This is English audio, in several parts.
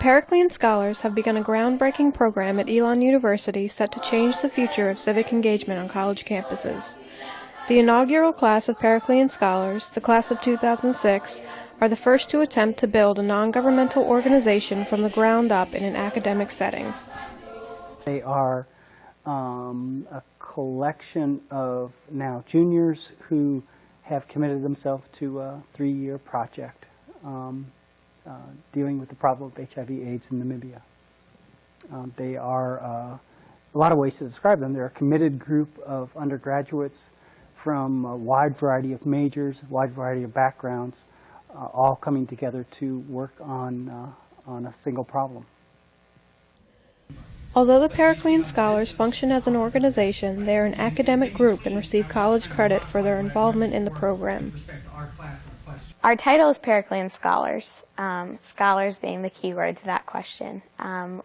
Periclean Scholars have begun a groundbreaking program at Elon University set to change the future of civic engagement on college campuses. The inaugural class of Periclean Scholars, the class of 2006, are the first to attempt to build a non-governmental organization from the ground up in an academic setting. They are a collection of now juniors who have committed themselves to a 3-year project dealing with the problem of HIV/AIDS in Namibia. They are, a lot of ways to describe them, they're a committed group of undergraduates from a wide variety of majors, a wide variety of backgrounds, all coming together to work on a single problem. Although the Periclean Scholars function as an organization, they are an academic group and receive college credit for their involvement in the program. Our title is Periclean Scholars, scholars being the key word to that question.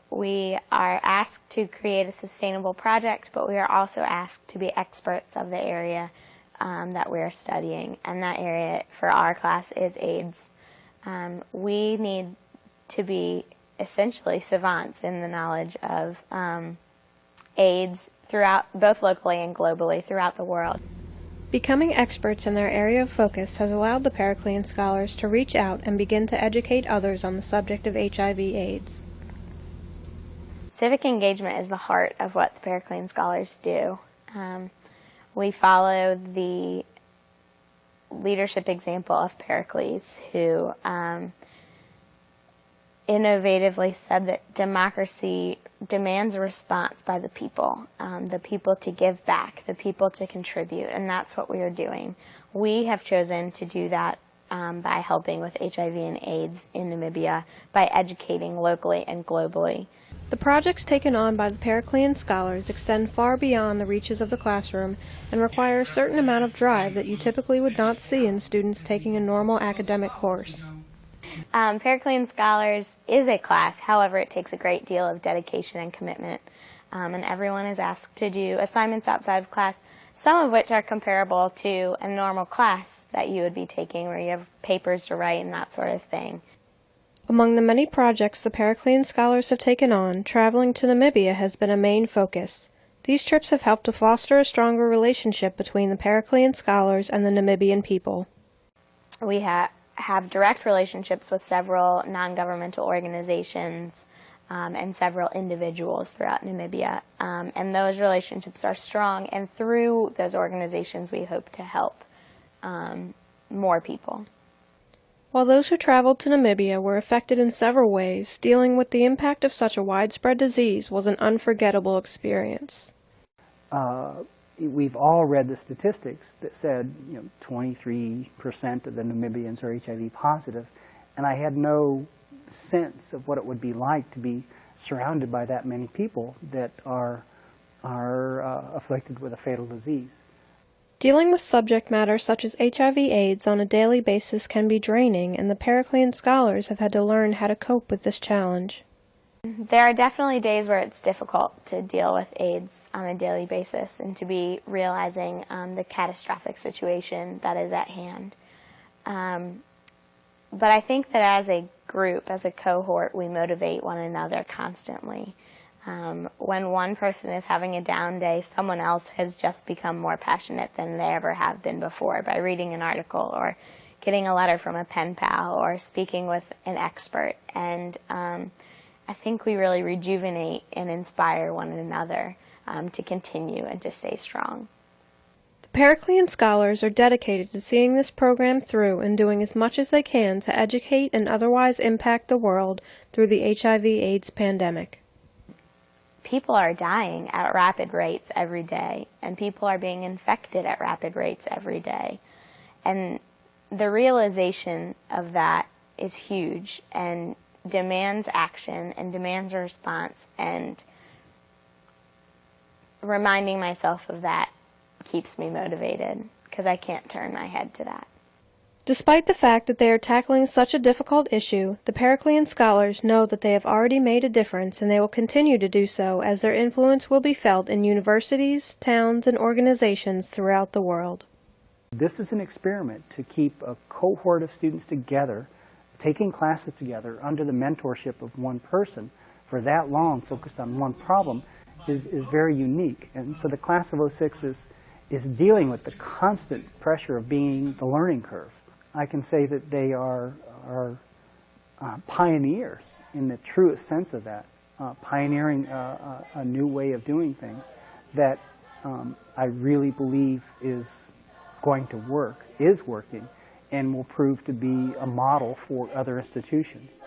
We are asked to create a sustainable project, but we are also asked to be experts of the area that we are studying, and that area for our class is AIDS. We need to be essentially savants in the knowledge of AIDS throughout, both locally and globally throughout the world. Becoming experts in their area of focus has allowed the Periclean Scholars to reach out and begin to educate others on the subject of HIV/AIDS. Civic engagement is the heart of what the Periclean Scholars do. We follow the leadership example of Pericles, who innovatively said that democracy demands a response by the people to give back, the people to contribute, and that's what we are doing. We have chosen to do that by helping with HIV and AIDS in Namibia, by educating locally and globally. The projects taken on by the Periclean Scholars extend far beyond the reaches of the classroom and require a certain amount of drive that you typically would not see in students taking a normal academic course. Periclean Scholars is a class, however it takes a great deal of dedication and commitment, and everyone is asked to do assignments outside of class, some of which are comparable to a normal class that you would be taking where you have papers to write and that sort of thing. Among the many projects the Periclean Scholars have taken on, traveling to Namibia has been a main focus. These trips have helped to foster a stronger relationship between the Periclean Scholars and the Namibian people. We have direct relationships with several non-governmental organizations and several individuals throughout Namibia, and those relationships are strong, and through those organizations we hope to help more people. While those who traveled to Namibia were affected in several ways, dealing with the impact of such a widespread disease was an unforgettable experience. We've all read the statistics that said 23% of the Namibians are HIV positive, and I had no sense of what it would be like to be surrounded by that many people that are afflicted with a fatal disease. Dealing with subject matter such as HIV/AIDS on a daily basis can be draining, and the Periclean Scholars have had to learn how to cope with this challenge. There are definitely days where it's difficult to deal with AIDS on a daily basis and to be realizing the catastrophic situation that is at hand. But I think that as a group, as a cohort, we motivate one another constantly. When one person is having a down day, someone else has just become more passionate than they ever have been before by reading an article or getting a letter from a pen pal or speaking with an expert. And I think we really rejuvenate and inspire one another to continue and to stay strong. The Periclean Scholars are dedicated to seeing this program through and doing as much as they can to educate and otherwise impact the world through the HIV/AIDS pandemic. People are dying at rapid rates every day, and people are being infected at rapid rates every day. And the realization of that is huge and demands action and demands a response, and reminding myself of that keeps me motivated because I can't turn my head to that. Despite the fact that they are tackling such a difficult issue, the Periclean Scholars know that they have already made a difference, and they will continue to do so as their influence will be felt in universities, towns, and organizations throughout the world. This is an experiment to keep a cohort of students together taking classes together under the mentorship of one person for that long, focused on one problem, is very unique. And so the class of '06 is dealing with the constant pressure of being the learning curve. I can say that they are pioneers in the truest sense of that, pioneering a new way of doing things that I really believe is going to work, is working, and will prove to be a model for other institutions.